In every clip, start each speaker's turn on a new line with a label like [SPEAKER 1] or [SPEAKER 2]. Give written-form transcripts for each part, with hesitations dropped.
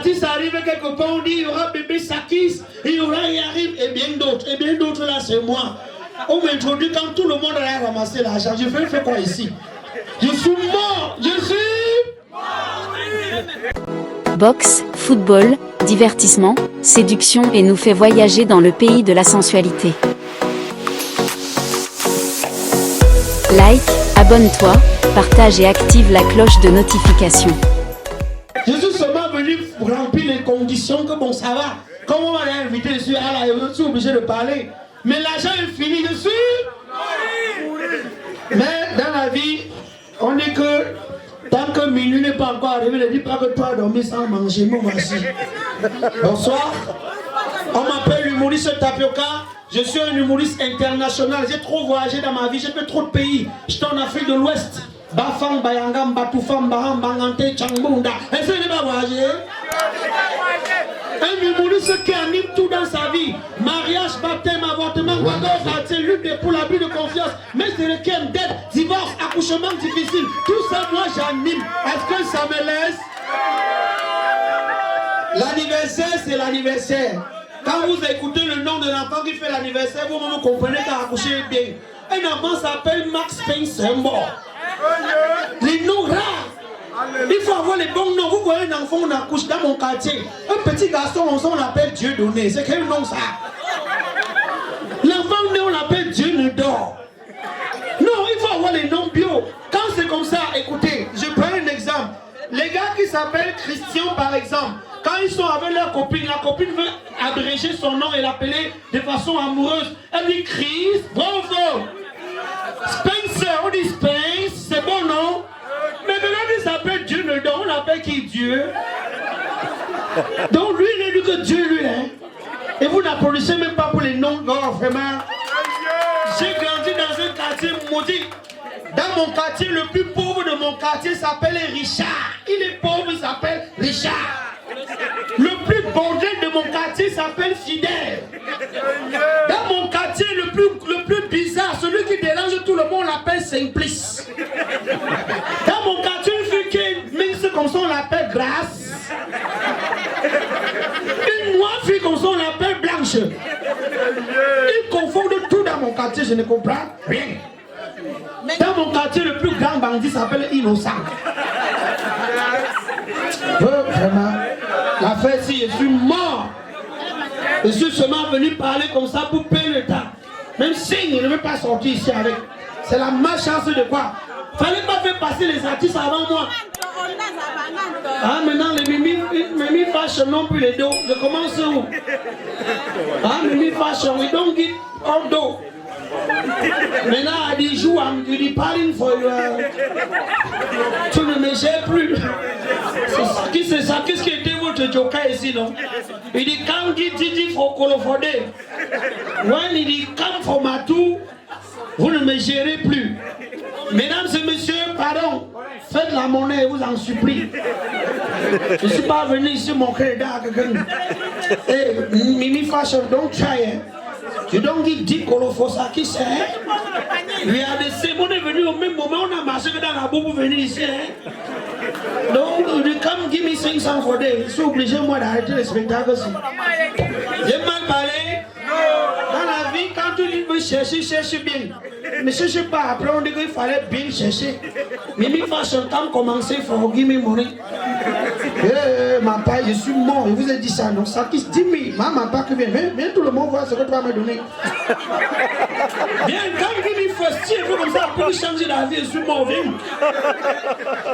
[SPEAKER 1] artistes arrivent quelque part, on dit il y aura bébé Sakis, il y aura Yarib et bien d'autres là c'est moi. On m'introduit quand tout le monde a ramassé l'argent. Je fais quoi ici? Je suis mort,
[SPEAKER 2] Boxe, football, divertissement, séduction et nous fait voyager dans le pays de la sensualité. Like, abonne-toi, partage et active la cloche de notification.
[SPEAKER 1] Je suis seulement venu remplir les conditions que bon ça va. Comme on m'a invité, je suis obligé de parler. Mais l'argent est fini dessus. Mais dans la vie, on dit que tant que minuit n'est pas encore arrivé, ne dis pas que toi as dormi sans manger. Mon voici. Bonsoir. On m'appelle l'humoriste Tapioca. Je suis un humoriste international. J'ai trop voyagé dans ma vie. J'ai fait trop de pays. J'étais en Afrique de l'Ouest. Bafang, Bayangam, Batoufam, Baham, Bangante, Changbunda. Est-ce que je n'ai pas voyagé? Un humoriste qui anime tout dans sa vie. Mariage, baptême, avortement, quartier, lutte pour l'abus de confiance. Mais c'est le qui dette, divorce, accouchement difficile. Tout ça, moi j'anime. Est-ce que ça me laisse? L'anniversaire, c'est l'anniversaire. Quand vous écoutez le nom de l'enfant qui fait l'anniversaire, vous comprenez qu'à accoucher est bien. Un enfant s'appelle Max Spencer mort. Les noms rares. Il faut avoir les bons noms. Vous voyez un enfant, on accouche dans mon quartier. Un petit garçon, on l'appelle Dieu donné. C'est quel nom ça? L'enfant né, on l'appelle Dieu ne dort. Non, il faut avoir les noms bio. Quand c'est comme ça, écoutez, je prends un exemple. Les gars qui s'appellent Christian par exemple, quand ils sont avec leur copine, la copine veut abréger son nom et l'appeler de façon amoureuse. Elle dit Chris, bravo. Spencer, on dit Spence, c'est bon non? Mais maintenant il s'appelle Dieu ne dort, on l'appelle qui Dieu? Donc lui il a dit que Dieu lui hein. Et vous n'applaudissez même pas pour les noms, non vraiment. J'ai grandi dans un quartier maudit. Dans mon quartier, le plus pauvre de mon quartier s'appelle Richard. Il est pauvre, il s'appelle Richard. Le plus bordel de mon quartier s'appelle Fidèle. Dans mon quartier, le plus bizarre, celui qui dérange tout le monde, on l'appelle Simplice. Dans mon quartier, une fille qui est mince comme ça, on l'appelle Grasse. Une noire fille comme ça, on l'appelle Blanche. Ils confondent tout dans mon quartier, je ne comprends rien. Dans mon quartier, le plus grand bandit s'appelle Innocent. Vraiment, la fête si je suis mort. Je suis seulement venu parler comme ça pour payer le temps. Même si je ne veux pas sortir ici avec. C'est la malchance de quoi? Fallait pas faire passer les artistes avant moi. Ah, maintenant les Mimi Fashion non plus les dos. Je commence où? Ah, Mimi Fashion, we don't give all do. Maintenant, à des jours, you dis parling for you. Tu ne me gères plus. C'est ça. Qu'est-ce qui était votre joker ici, non? Il dit, quand Didi for Kolofode. When il dit, come for Matou, vous ne me gérez plus. Mesdames et messieurs, pardon. Faites la monnaie, vous en supplie. Je ne suis pas venu ici montrer quelqu'un. Hey, Mimi Fashion, don't try it. You don't give deep Kolofosa qui c'est. Lui a des on est venu au même moment, on a marché dans la boue pour venir ici. Donc, il dit, come give me 500 for day. Je suis obligé, moi, d'arrêter le spectacle aussi. J'ai mal parlé. Dans la vie, quand tu veux chercher, cherche bien. Ne cherche pas. Après, on dit qu'il fallait bien chercher. Mimi Fashion, quand commencer, il faut give me money. Ma paille, je suis mort. Je vous ai dit ça. Donc, ça qui se dit, mais ma paille qui vient. Viens, tout le monde voit ce que tu vas me donner. Viens, quand il dit, il faut comme ça pour changer la vie. Je suis mort. Viens.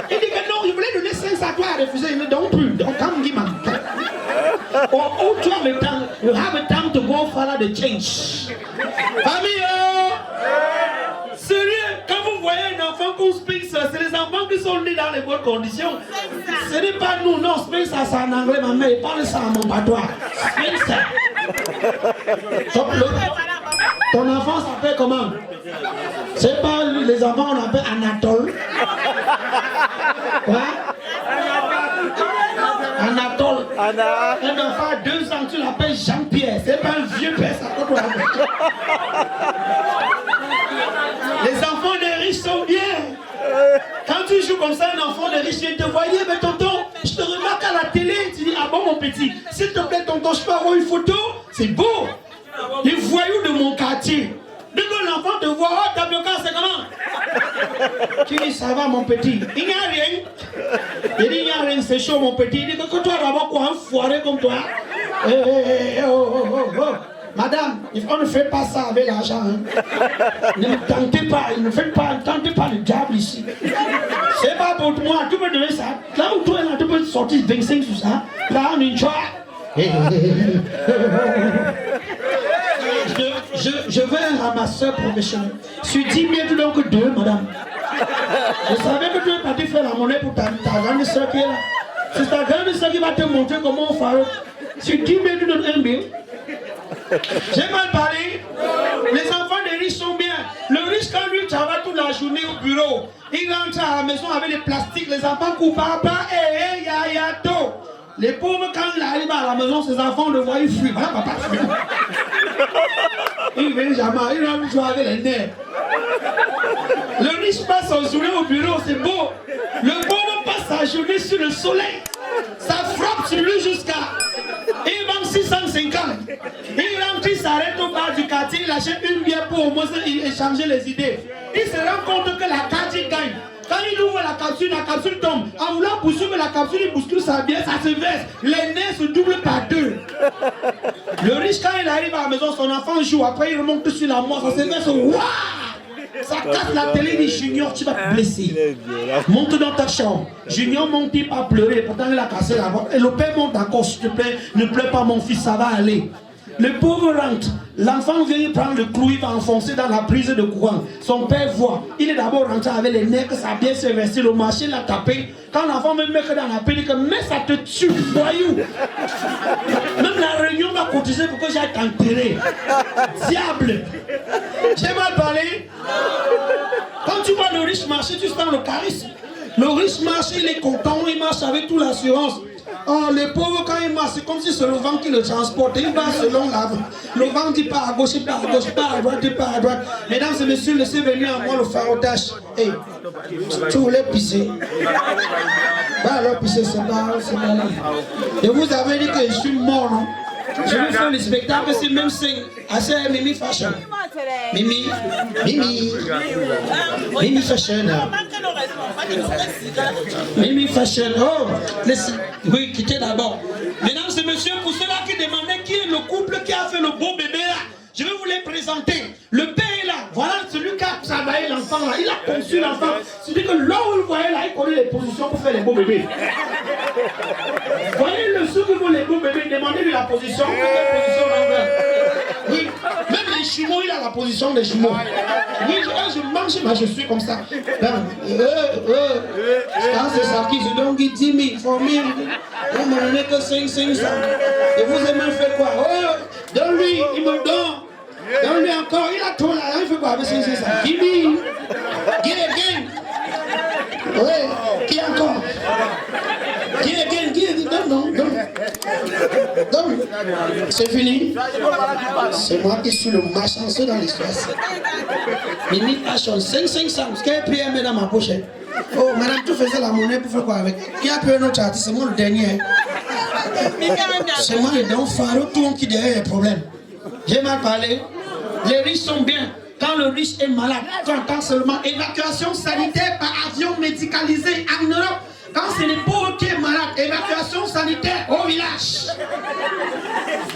[SPEAKER 1] Il dit que non, il voulait donner 5 à toi à refuser. Il ne donne plus. Donc, come give me. Oh, tu as le temps. You have a time to go follow the change. Famille, sérieux, quand vous voyez un enfant comme Spencer, c'est les enfants qui sont nés dans les bonnes conditions. Ce n'est pas nous, non, Spencer c'est en anglais, ma mère, il parle ça à mon patois. Spencer. Ton enfant s'appelle comment? C'est pas les enfants, on appelle Anatole. Quoi? Anatole. Un enfant à 2 ans, tu l'appelles Jean-Pierre. C'est pas un vieux père, ça peut toi. Les enfants des riches sont bien. Quand tu joues comme ça, un enfant des riches vient te voir, mais tonton, je te remarque à la télé, tu dis, ah bon mon petit, s'il te plaît tonton, je peux avoir une photo? C'est beau. Les voyous de mon quartier. Dès que l'enfant te voit, oh Tapioca, c'est comment? Tu dis, ça va mon petit. Il n'y a rien. Il dit, il n'y a rien, c'est chaud mon petit. Il dit, que toi d'abord quoi, un foiré comme toi? Oh. Madame, on ne fait pas ça avec l'argent. Hein. Ne me tentez pas, ne tentez pas le diable ici. C'est pas pour moi, tu peux donner ça. Là où toi, tu peux sortir 25 sur ça. Là, on une choix. Je veux un ramasseur professionnel. Sur 10 000, tu donnes que 2, madame. Je savais que tu es parti faire la monnaie pour ta grande soeur qui est là. C'est ta grande soeur qui va te montrer comment on fait. Sur 10 000, tu donnes 1 000. J'ai mal parlé. Les enfants des riches sont bien. Le riche, quand lui travaille toute la journée au bureau, il rentre à la maison avec les plastiques. Les enfants coupent papa, yato. Les pauvres, quand il arrive à la maison, ses enfants le voient, ils fuient. Voilà, papa fuit. Il vient jamais, il rentre jouer avec les nerfs. Le riche passe sa journée au bureau, c'est beau. Le pauvre passe sa journée sur le soleil. Ça frappe sur lui jusqu'à. Il manque 650. Il rentre, il s'arrête au bar du quartier, il achète une bière pour au moins échanger les idées. Il se rend compte que la carte gagne. Quand il ouvre la capsule tombe. En voulant poursuivre la capsule, il bouscule sa bière, ça se verse. Les nez se doublent par 2. Le riche, quand il arrive à la maison, son enfant joue. Après, il remonte sur la mort, ça se verse. Waouh! Ça casse la télé, il dit Junior, tu vas te blesser. Monte dans ta chambre. Junior monte, il va pleurer. Pourtant, il a cassé la voix. Et le père monte d'accord, s'il te plaît, ne pleure pas, mon fils, ça va aller. Le pauvre rentre. L'enfant vient prendre le clou, il va enfoncer dans la prise de courant. Son père voit. Il est d'abord rentré avec les nerfs, que ça a bien se verser. Le marché l'a tapé. Quand l'enfant me met que dans la pile, il dit que mais ça te tue, voyou. Même la réunion va cotiser pour que j'aille t'enterrer. Diable. J'ai mal parlé. Quand tu vois le riche marcher, tu sens le charisme. Le riche marcher, il est content, il marche avec toute l'assurance. Oh, les pauvres, quand ils marchent, c'est comme si c'est le vent qui le transporte. Il va selon la... Le vent dit pas à gauche, il part à gauche, pas à droite, il part à droite. Mesdames et messieurs, laissez venir à moi le farotage. Hey, tu voulais pisser. Bah alors pisser, c'est pas là. Et vous avez dit que je suis mort, non? Je vais faire le spectacle, c'est même signe. Assez Mimi Fashion. Mimi Fashion. Mimi Fashion. Oh, oui, quittez d'abord. Mesdames et messieurs, pour ceux-là qui demandaient qui est le couple qui a fait le beau bébé là, je vais vous les présenter. Le père est là. Voilà celui qui a travaillé l'enfant là. Il a conçu l'enfant. C'est-à-dire que là où vous le voyez là, il connaît les positions pour faire les beaux bébés. Voyez le ceux qui font les beaux bébés, demandez-lui la position. Quelle position là? Oui. Même les jumeaux, il a la position des jumeaux. Oui, je mange, mais je suis comme ça. Quand c'est ça qui se donne 10 000, 4 000, vous m'en donnez que 500. Et vous aimez faire quoi? Oh, donne-lui, il me donne. Donne-lui encore, il a trop là, il fait quoi avec 500? Give me. Give again. Oui, qui encore? Give again, give. Donne. C'est fini. C'est moi qui suis le malchanceux dans l'histoire. Mimi Fashion, 500. Quel PM est dans ma pochette? Oh, madame, tu faisais la monnaie pour faire quoi avec? Qui a payé notre artiste? C'est moi le dernier. C'est moi le don pharo, tout le monde qui derrière les problèmes. J'ai mal parlé. Les riches sont bien. Quand le riche est malade, tu entends seulement évacuation sanitaire par avion médicalisé en Europe. Quand c'est les pauvres qui est malade, évacuation sanitaire au village.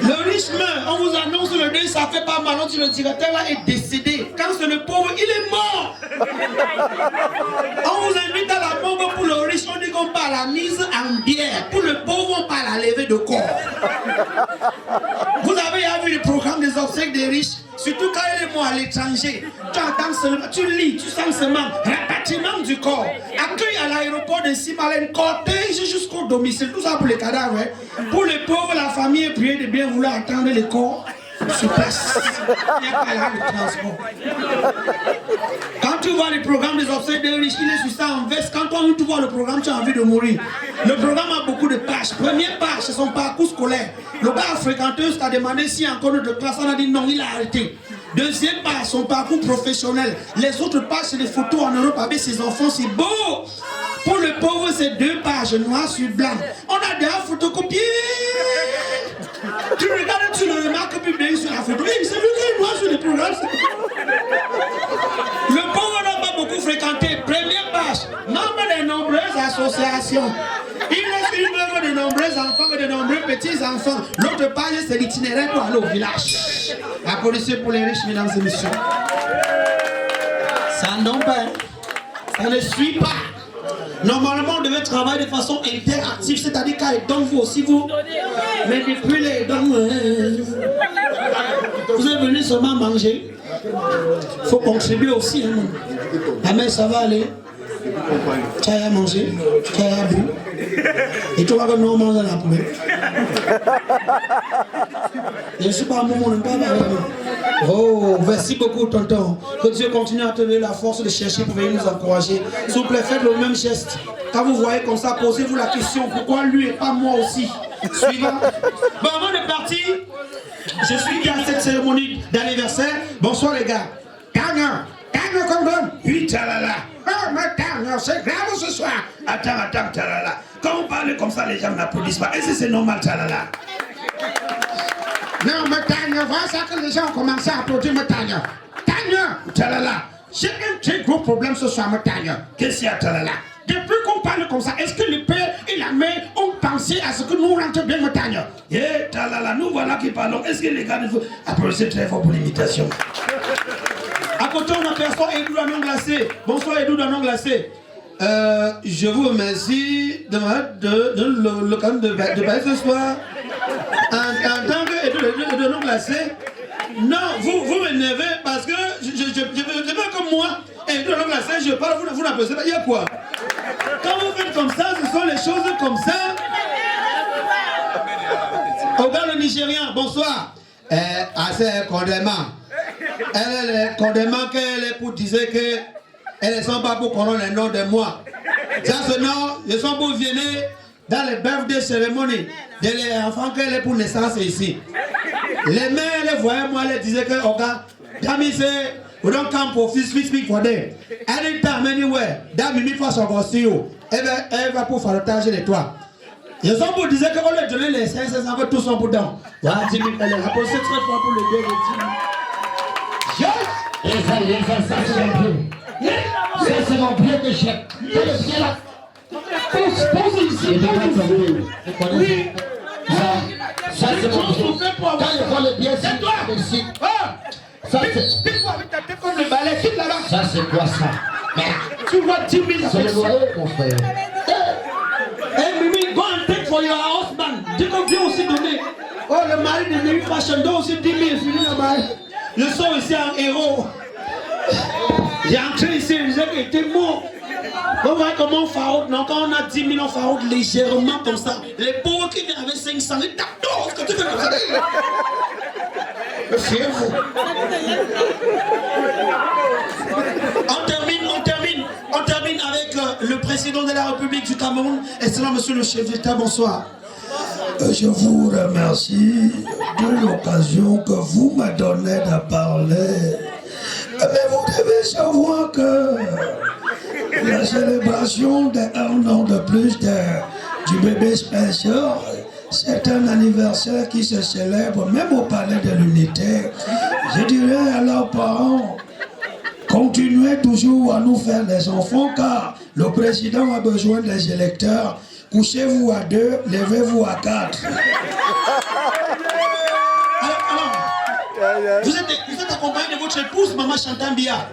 [SPEAKER 1] Le riche meurt, on vous annonce le deuil, ça fait pas mal. On dit le directeur là est décédé. Quand c'est le pauvre, il est mort. On vous invite à la morgue pour le riche, on dit qu'on parle à la mise en bière. Pour le pauvre, on parle à la levée de corps. Vous avez vu le programme des obsèques des riches? Surtout quand il est mort à l'étranger, tu entends seulement, tu lis, tu sens seulement rapatriement du corps, accueil à l'aéroport de Simalène, cortège jusqu'au domicile, tout ça pour les cadavres. Hein. Pour les pauvres, la famille est priée de bien vouloir attendre les corps sur place. Il n'y a pas là de transport. Quand tu vois le programme des obsèques des riches, il est sur ça en veste. Quand toi, tu vois le programme, tu as envie de mourir. Le programme a beaucoup de pages. Première page, c'est son parcours scolaire. Le gars fréquenteuse t'a demandé s'il y a encore de classe. On a dit non, il a arrêté. Deuxième page, son parcours professionnel. Les autres pages, c'est des photos en Europe avec ses enfants. C'est beau. Pour le pauvre, c'est 2 pages, noir sur blanc. On a des photos association. Il laisse une œuvre de nombreux enfants et de nombreux petits-enfants. L'autre page, c'est l'itinéraire pour aller au village. Applaudissez pour les riches, mesdames et messieurs. Ça non pas. Ça ne suit pas. Normalement, on devait travailler de façon interactive, c'est-à-dire qu'à les dons, vous aussi, vous. Mais depuis les dons, vous êtes venus seulement manger. Il faut contribuer aussi. Hein. Ah, mais ça va aller. Tu as à manger, tu as à boire. Et tu vois que nous, on mange dans la poubelle. Je ne suis pas un moment, on ne parle pas. Oh, merci beaucoup, tonton. Que Dieu continue à te donner la force de chercher pour venir nous encourager. S'il vous plaît, faites le même geste. Quand vous voyez comme ça, posez-vous la question, pourquoi lui et pas moi aussi? Suivant. Bon, avant de partir, je suis à cette cérémonie d'anniversaire. Bonsoir les gars. Gagnant comme donne. Oui, talala. Oh, mais gagnant, c'est grave ce soir. Attends, talala. Quand on parle comme ça, les gens n'applaudissent pas. Est-ce que c'est normal, talala? Non, mais gagnant, voilà ça que les gens ont commencé à applaudir, mais gagnant. Gagnant, talala. J'ai un très gros problème ce soir, mais gagnant. Qu'est-ce qu'il y a, talala? Depuis qu'on parle comme ça, est-ce que le père et la mère ont pensé à ce que nous rentrons bien, mais gagnant? Eh, talala, nous voilà qui parlons. Est-ce que les gars, il faut applaudir très fort pour l'imitation? À côté, on aperçoit Edou Danon glacé. Bonsoir Edou Danon glacé. Je vous remercie de parler ce soir. En tant que Edou Danon glacé, non, vous m'énervez parce que je veux comme moi, Edou Danon glacé, je parle, vous n'appréciez pas. Il y a quoi? Quand vous faites comme ça, ce sont les choses comme ça. Regarde le Nigérian, bonsoir. Assez condamnement. Elle est condamnant qu'elle est pour dire qu'elle ne sont pas pour qu'on ait le nom de moi. Ça, ce nom, ils sont pour venir dans les birthday cérémonies de les enfants qu'elle est pour naissance ici. Les mères, les voyaient moi, elles disaient que, oh God, Dami say, we don't come for speak for them. Anytime, anywhere, Dami me for some costume. Elle va pour faire le tâche de toi. Ils sont pour dire qu'on leur donne les 500 enfants, tous sont pour dedans. Voilà, 10 000, elle a posé 30 fois pour le bien de 10 000. Ça c'est mon pied de chef. Pose ici. Oui. Ça c'est mon pied. Quand je vois le pied ici. Ça c'est. Pique-moi avec ta tête comme le balai. Quitte là-bas. Ça c'est quoi ça? Tu vois 10 000. C'est le loyer mon frère. Hey Mimi, go and take for your husband. Dis qu'on vient aussi donner. Oh le mari de Mimi Fashion donne aussi 10 000. Fini là-bas. Je sors ici en héros. J'ai entré ici, je disais qu'il était mort. Vous voyez comment on faute, non? Quand on a 10 000, on faute légèrement comme ça. Les pauvres qui viennent avec 500, ils tapent ce que tu fais comme ça. Fiez-vous. On termine avec le président de la République du Cameroun. Excellent monsieur le chef d'État, bonsoir. Je vous remercie de l'occasion que vous me donnez de parler. Mais vous devez savoir que la célébration d'un an de plus du bébé Spencer, c'est un anniversaire qui se célèbre même au palais de l'unité. Je dirais à leurs parents, continuez toujours à nous faire des enfants car le président a besoin des électeurs. Couchez-vous à 2, levez-vous à 4. Alors, vous êtes accompagné de votre épouse, maman Chantambia.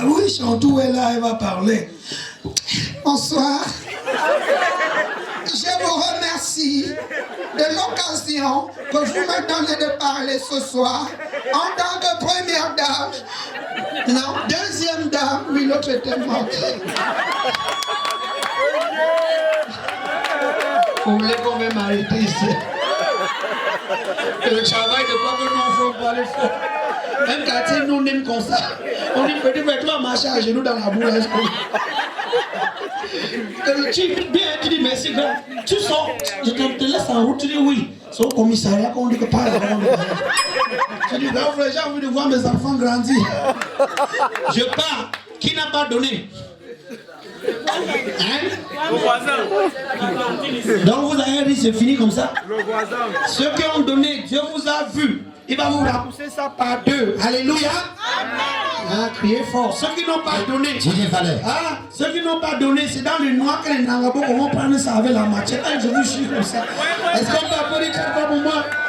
[SPEAKER 1] Oui, Chantou est là, elle va parler. Bonsoir. Je vous remercie de l'occasion que vous me donnez de parler ce soir en tant que première dame. Non, deuxième dame, oui, l'autre était morte. Vous voulez qu'on m'ait m'arrêter ici? Le travail de quoi que nous ne faisons pas les faux. Même quartier, nous n'aimons comme ça. On dit petit frère, toi marcher à genoux dans la boule. Tu bien, tu dis merci, grand. Tu sors, je te laisse en route, tu dis oui. C'est au commissariat qu'on dit que pas la grande. Tu dis, grand frère, j'ai envie de voir mes enfants grandir. Je pars. Qui n'a pas donné? Hein? Le voisin. Donc vous avez dit c'est fini comme ça? Le voisin. Ceux qui ont donné, Dieu vous a vu. Il va vous repousser ça par 2. Alléluia. Amen. Hein, criez fort. Ceux qui n'ont pas donné. Hein, ceux qui n'ont pas donné, c'est dans le noir que les Nangabo vont prendre ça avec la machette. Je vous jure comme ça. Est-ce qu'on peut applaudir pour moi?